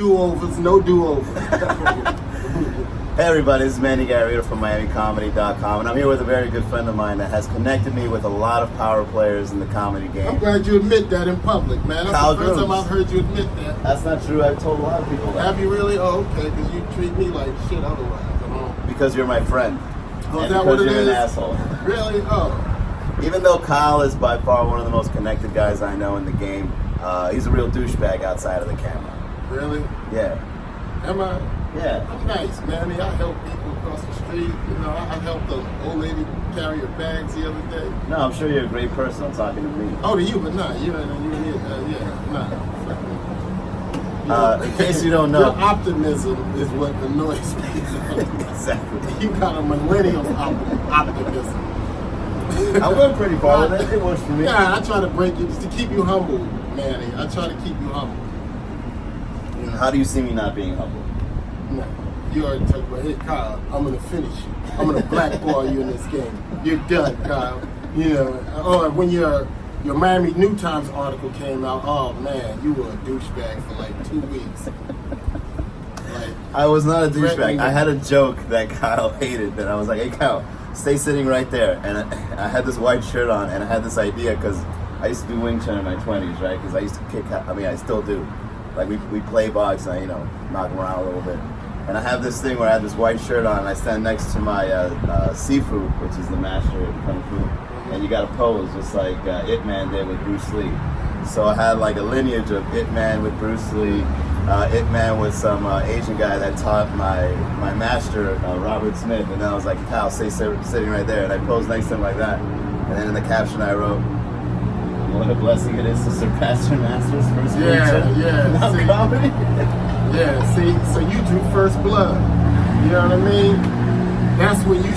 do-overs, no do-overs. Hey everybody, this is Manny Garrido from MiamiComedy.com, and I'm here with a very good friend of mine that has connected me with a lot of power players in the comedy game. I'm glad you admit that in public, man. That's Kyle the first Grooms. time I've heard you admit that. That's not true. I've told a lot of people that. Have you really? Oh, okay, because you treat me like shit otherwise. Because you're my friend. Oh, and is that because what it you're is? an asshole. Really? Oh. Even though Kyle is by far one of the most connected guys I know in the game, he's a real douchebag outside of the camera. Really? Yeah. Am I? Yeah. I'm nice, man. I help people across the street. You know, I helped the old lady carry her bags the other day. No, I'm sure you're a great person. I'm talking to me. Oh, to you, but not. You're In case you don't know. Your optimism is what annoys me. Exactly. You got a millennial optimism. I'm going pretty far with it. It works for me. Yeah, I try to break you, just to keep you humble, Manny. I try to keep you humble. You know? How do you see me not being humble? No. You already talked about, hey, Kyle, I'm going to finish you. I'm going to blackball you in this game. You're done, Kyle. You know, or when your Miami New Times article came out, oh, man, you were a douchebag for like 2 weeks. I was not a douchebag. I had a joke that Kyle hated, that I was like, hey, Kyle, stay sitting right there. And I had this white shirt on, and I had this idea, because I used to do Wing Chun in my 20s, right? Because I used to kick, I still do. Like, we play box, and I, knock them around a little bit. And I have this thing where I have this white shirt on, and I stand next to my Sifu, which is the master of Kung Fu. And you got to pose just like Ip Man did with Bruce Lee. So I had like a lineage of Ip Man with Bruce Lee, Ip Man with some Asian guy that taught my master, Robert Smith. And then I was like, Kyle, stay sitting right there. And I posed next to him like that. And then in the caption I wrote, what a blessing it is to surpass your master's first Now comedy. Yeah, see, so you drew first blood. You know what I mean? That's when you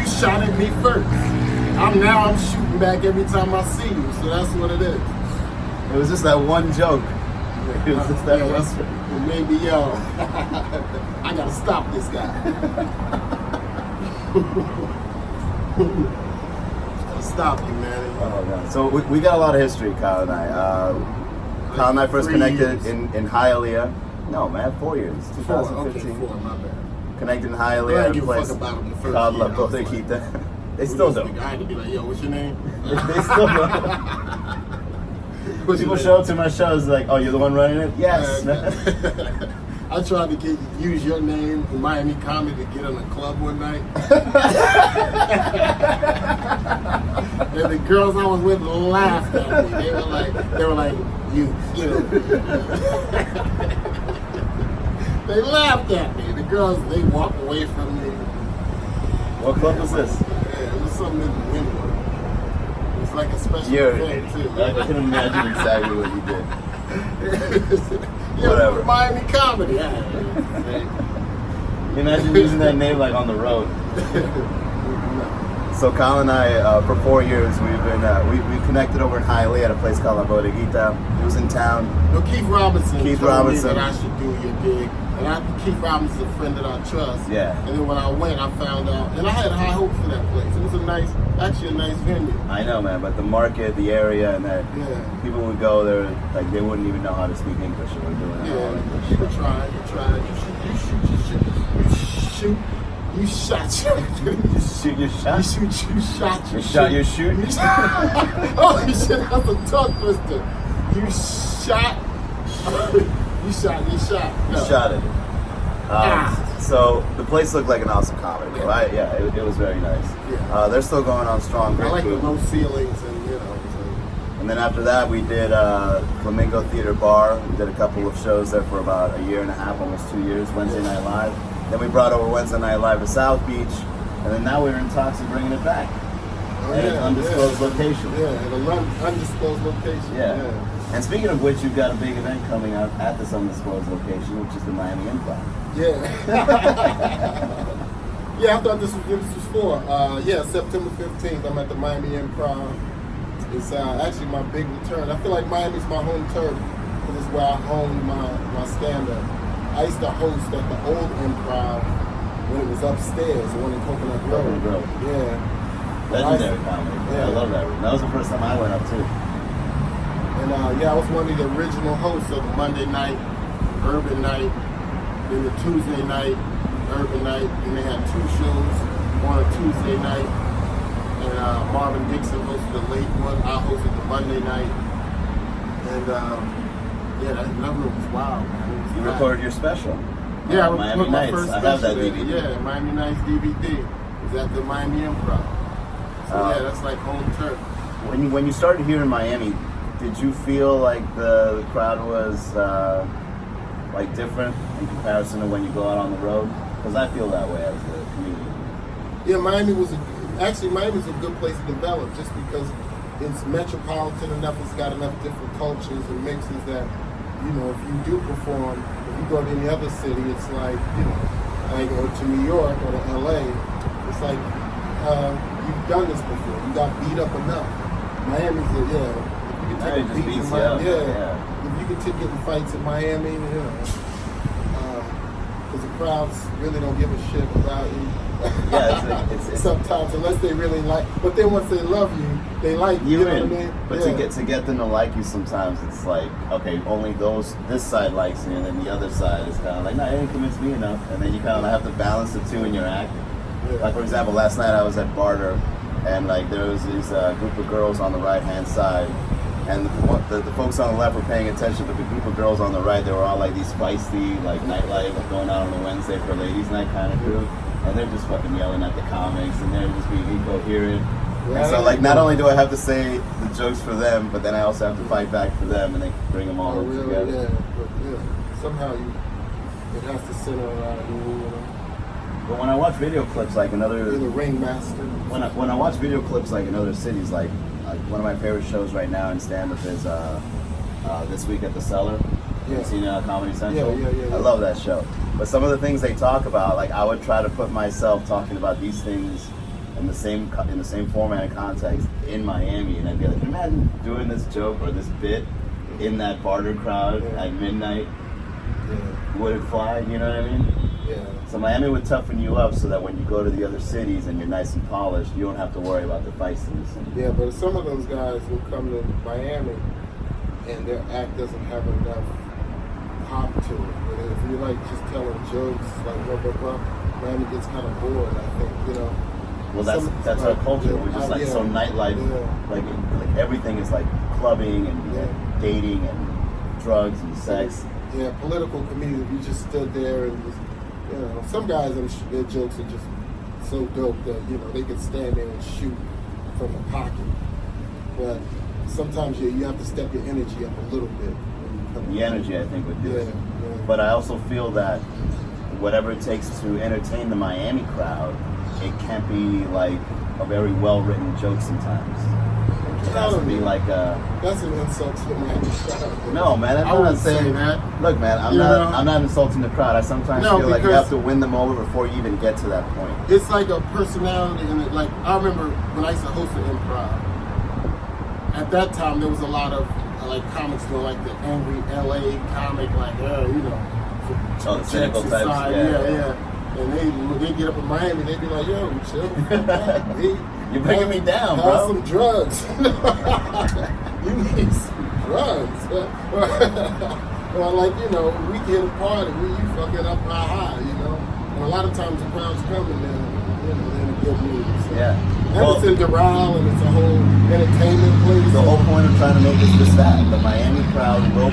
shot at me first. I'm shooting back every time I see you, so that's what it is. It was just that one joke. It was just that one. Maybe, I gotta stop this guy. I'll stop you, man. Oh, God. So we got a lot of history, Kyle and I. Kyle and I first connected in Hialeah. No, man, 4 years. 2015. Okay, 4, my bad. Connected in Hialeah at a place called La Bodeguita. They still don't. I had to be like, yo, what's your name? They still don't. People show up to my shows like, oh, you're the one running it? Yes. I tried to use your name in Miami Comedy to get in a club one night. And the girls I was with laughed at me. They were like, you know. They laughed at me. The girls, they walked away from me. What club was this? Yeah, it was something in Wynwood. It was like a special event, too. I can imagine exactly what you did. Yeah, whatever. Miami Comedy. Yeah. Imagine using that name like on the road. So Kyle and I, for 4 years, we've been we connected over in Hialeah at a place called La Bodeguita. He was in town. No, Keith Robinson told me that I should do your gig. And Keith Robinson's a friend that I trust. Yeah. And then when I went, I found out, and I had high hopes for that place. It was actually a nice venue. I know, man, but the market, the area, and that people would go there, like they wouldn't even know how to speak English or doing it. Yeah, you tried. You shot. You shot your shoot. Oh, shit, that's a tongue twister. You shot. You shot. You shot it. So the place looked like an awesome comedy club. It was very nice. Yeah. They're still going on strong. I like the low ceilings and And then after that, we did Flamingo Theater Bar. We did a couple of shows there for about a year and a half, almost 2 years. Wednesday Night Live. Then we brought over Wednesday Night Live to South Beach, and then now we're in talks of bringing it back at an undisclosed location. Yeah, at an undisclosed location. Yeah. And speaking of which, you've got a big event coming out at this undisclosed location, which is the Miami Improv. Yeah. Yeah, I thought this was for. September 15th, I'm at the Miami Improv. It's actually my big return. I feel like Miami's my home turf, because it's where I honed my stand-up. I used to host at the old Improv when it was upstairs, the one in Coconut Grove. Yeah. Legendary comedy. Yeah, I love that room. That was the first time I went up too. And I was one of the original hosts of the Monday night urban night, then the Tuesday night, urban night, and they had 2 shows on a Tuesday night. And Marvin Dixon hosted the late one. I hosted the Monday night. And yeah, that number was wild, man. You recorded your special. Yeah, I Miami recorded my Nights. first I have special that DVD. Yeah, Miami Nights DVD. It was at the Miami Improv. So yeah, that's like home turf. When you started here in Miami, did you feel like the crowd was like different in comparison to when you go out on the road? Because I feel that way as a comedian. Yeah, Miami's a good place to develop just because it's metropolitan enough. It's got enough different cultures and mixes that, you know, if you do perform, if you go to any other city, it's like, you know, like go to New York or to LA, it's like you've done this before. You got beat up enough. Miami's if you can take a beat in Miami, if you can take getting fights in Miami, you know, because the crowds really don't give a shit about you. Yeah, it's sometimes, unless they really like. But then once they love you, they like you. You know what I mean? But to get them to like you, sometimes it's like, okay, only this side likes me, and then the other side is kind of like, no, it didn't convince me enough. And then you kind of have to balance the two in your act. Yeah. Like for example, last night I was at Barter, and like there was this group of girls on the right hand side, and the folks on the left were paying attention, but the group of girls on the right, they were all like these feisty, like nightlife going out on a Wednesday for ladies' night kind of group. And they're just fucking yelling at the comics, and they're just being incoherent. Yeah, and so, like, not only do I have to say the jokes for them, but then I also have to fight back for them, and they bring them all together. Yeah. Somehow it has to center around you, you know. But when I watch video clips, like you're the ringmaster. When I watch video clips, like in other cities, like one of my favorite shows right now in stand-up is This Week at the Cellar. Yeah. You've seen Comedy Central? Yeah. I love that show. But some of the things they talk about, like I would try to put myself talking about these things in the same format and context in Miami, and I'd be like, imagine doing this joke or this bit in that Barter crowd at midnight. Yeah. Would it fly? You know what I mean? Yeah. So Miami would toughen you up so that when you go to the other cities and you're nice and polished, you don't have to worry about the feistiness. Yeah, but some of those guys will come to Miami and their act doesn't have enough pop to it. But if you're like just telling jokes, like blah blah blah, Miami gets kind of bored. I think, you know. Well, that's our culture. We're just like so nightlife, like everything is like clubbing and dating and drugs and sex. Yeah, political comedians. If you just stood there and just, you know, some guys, their jokes are just so dope that, you know, they can stand there and shoot from the pocket. But sometimes you have to step your energy up a little bit. The energy, I think, would do it. But I also feel that whatever it takes to entertain the Miami crowd, it can't be like a very well-written joke sometimes. It has to be like a... That's an insult to the Miami crowd. No, man, I'm not saying that. Look, man, I'm not insulting the crowd. I sometimes feel like you have to win them over before you even get to that point. It's like a personality in it. Like, I remember when I used to host an improv. At that time, there was a lot of like comics doing like the angry LA comic, like you know, the cynical types. Yeah. And they get up in Miami, they be like, yo, chill. You're bringing me down, bro. Have some drugs. You need some drugs. Well, like, you know, we get a party, you fucking up our high, you know. And a lot of times the crowd's coming and you know, they're in a good mood. So. Yeah. And it's in Doral and it's a whole entertainment place. The whole point of trying to make it just that. The Miami crowd will...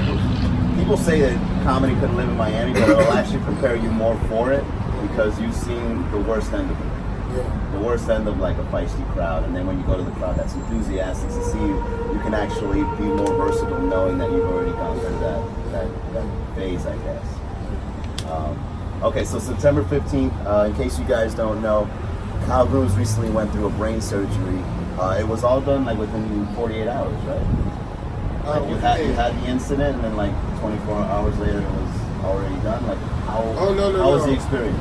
People say that comedy couldn't live in Miami, but it'll actually prepare you more for it because you've seen the worst end of it. Yeah. The worst end of like a feisty crowd, and then when you go to the crowd that's enthusiastic to see you, you can actually be more versatile knowing that you've already gone through that phase, I guess. Okay, so September 15th, in case you guys don't know, Kyle Grooms recently went through a brain surgery. It was all done like within 48 hours, right? Like you had the incident, and then like 24 hours later it was already done. Like how was the experience?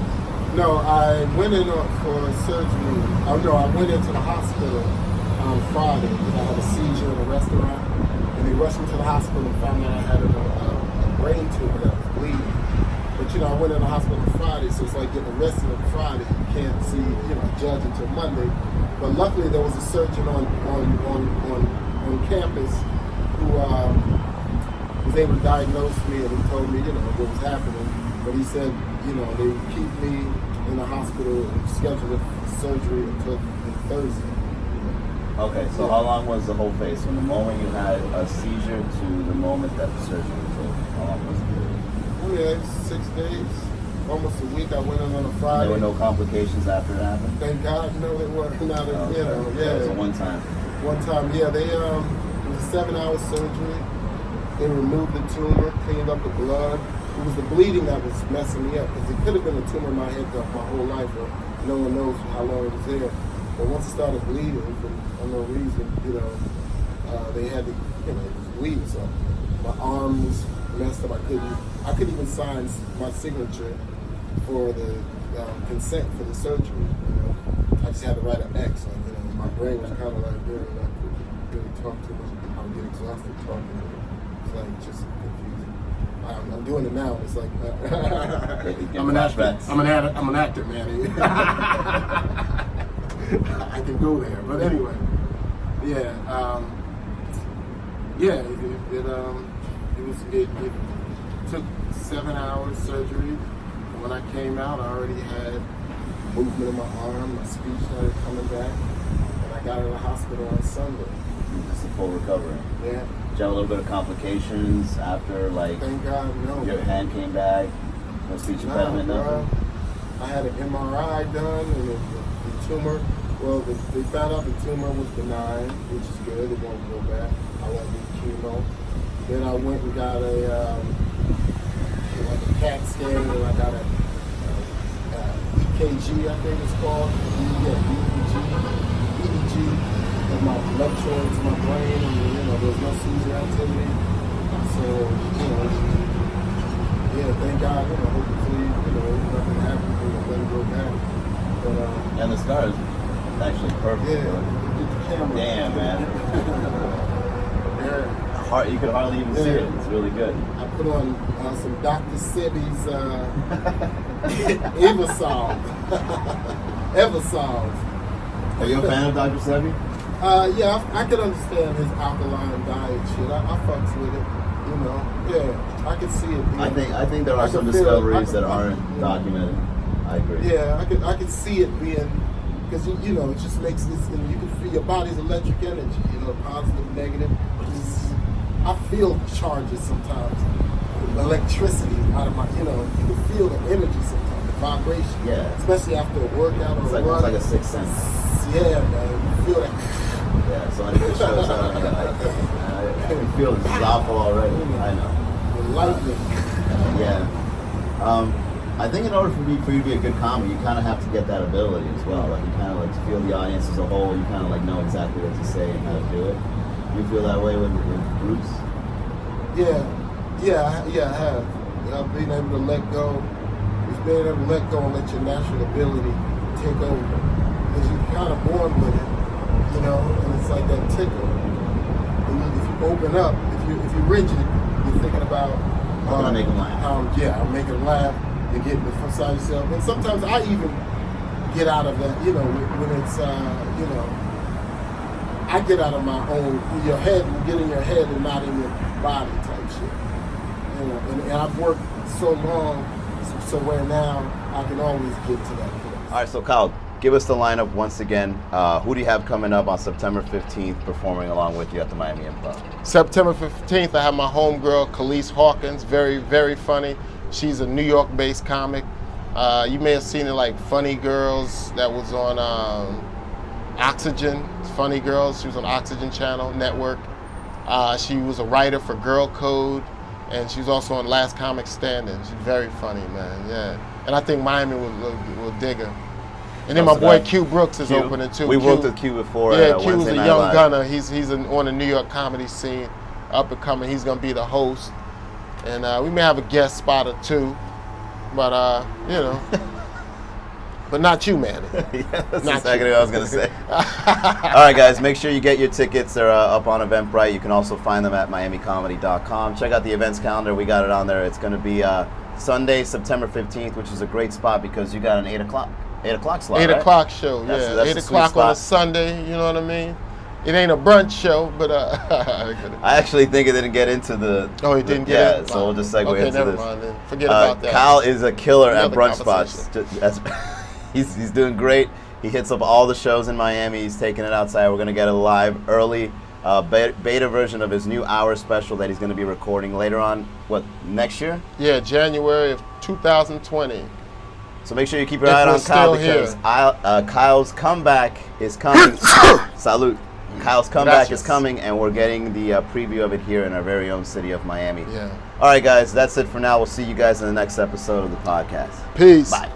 No, I went in for surgery. Oh no, I went into the hospital on Friday because I had a seizure in a restaurant, and they rushed me to the hospital and found out I had a brain tumor that was bleeding. But you know, I went in the hospital on Friday, so it's like getting arrested on Friday. You can't see, you know, judge until Monday. But luckily, there was a surgeon on campus who was was able to diagnose me, and he told me, what was happening. But he said, they would keep me in the hospital and schedule for surgery until Thursday. Okay, so how long was the whole phase? From the moment you had a seizure to the moment that the surgery was over? How long was it? 6 days, almost a week. I went in on a Friday. There were no complications after it happened? Thank God, no, there weren't. Not, okay. Yeah. So it was a one time. One time, yeah. It was a 7-hour surgery. They removed the tumor, cleaned up the blood. It was the bleeding that was messing me up, because it could have been a tumor in my head my whole life, but no one knows how long it was there. But once it started bleeding, for no reason, they had to, it was bleeding. So my arm was messed up. I couldn't even sign my signature for the consent for the surgery. I just had to write an X. My brain was kind of like, I couldn't really talk too much. I would get exhausted talking. It's like just confusing. I'm doing it now. It's like I'm an actor, man. I can go there, but anyway, it took 7 hours surgery. And when I came out, I already had movement in my arm. My speech started coming back, and I got out of the hospital on Sunday. Just a full recovery. Yeah. Did you have a little bit of complications after, like, thank God, no. Your hand came back? No speech impediment, nothing? I had an MRI done, and the tumor, they found out the tumor was benign, which is good. It won't go back. I won't need chemo. Then I went and got a CAT scan, and I got a EKG, I think it's called. EEG of my electrodes in my brain, and there's no seizure activity. So, thank God, hopefully, nothing happened, let it go back. But, and the scar is actually perfect. Yeah, get the camera. Damn, man. Yeah. You could hardly even see it. It's really good. I put on some Dr. Sebi's Eversolve. Are you a fan of Dr. Sebi? Yeah, I can understand his alkaline diet shit. I fucks with it. Yeah, I can see it. I think there are some discoveries that aren't documented. I agree. Yeah, I could see it being, because it just makes this, and you can feel your body's electric energy. Positive, negative. I feel charges sometimes, electricity out of my. You can feel the energy sometimes, the vibration. Yeah. Especially after a workout or it's a run. It's like a sixth sense. Yeah, man, you feel that. Yeah, so anything that shows up, I can feel this is awful already. I know. The lightning. Yeah. I think in order for you to be a good comic, you kind of have to get that ability as well. Like, you kind of to feel the audience as a whole. You kind of know exactly what to say and how to do it. You feel that way with groups? Yeah, I have. Being able to let go. It's being able to let go and let your natural ability take over. Because you're kind of born with it. And it's like that tickle. And if you open up, if you're rigid, you're thinking about how can I make them laugh? I'm making them laugh. You're getting it inside yourself. And sometimes I even get out of that, when it's, I get out of my own, your head, you get in your head and not in your body type shit. And I've worked so long, so where now I can always get to that point. All right, so Kyle, give us the lineup once again. Who do you have coming up on September 15th performing along with you at the Miami Improv? September 15th, I have my homegirl, Khalees Hawkins, very, very funny. She's a New York-based comic. You may have seen it like Funny Girls, that was on Oxygen, Funny Girls. She was on Oxygen Channel Network. She was a writer for Girl Code, and she was also on Last Comic Standing. She's very funny, man, yeah. And I think Miami will dig her. And then my boy Q Brooks is opening too. We worked with Q before. Yeah, Q's Wednesday a Night young Live. gunner. He's on the New York comedy scene, up and coming. He's gonna be the host, and we may have a guest spot or two, but but not you, man. Yeah, that's exactly what I was gonna say. All right, guys, make sure you get your tickets. They're up on Eventbrite. You can also find them at miamicomedy.com. Check out the events calendar. We got it on there. It's gonna be Sunday, September 15th, which is a great spot because you got an 8 o'clock slot. 8 right? o'clock show, That's 8 o'clock on a Sunday, you know what I mean? It ain't a brunch show, but I actually think it didn't get into the. Oh, it didn't get in? So we'll just segue into never this. mind then. Forget about that. Kyle is a killer at Another brunch spots. He's doing great. He hits up all the shows in Miami. He's taking it outside. We're gonna get a live early beta version of his new hour special that he's gonna be recording later on. What, next year? Yeah, January of 2020. So make sure you keep your eye on Kyle because Kyle's comeback is coming. Salute. Kyle's comeback is coming, and we're getting the preview of it here in our very own city of Miami. Yeah. All right, guys, that's it for now. We'll see you guys in the next episode of the podcast. Peace. Bye.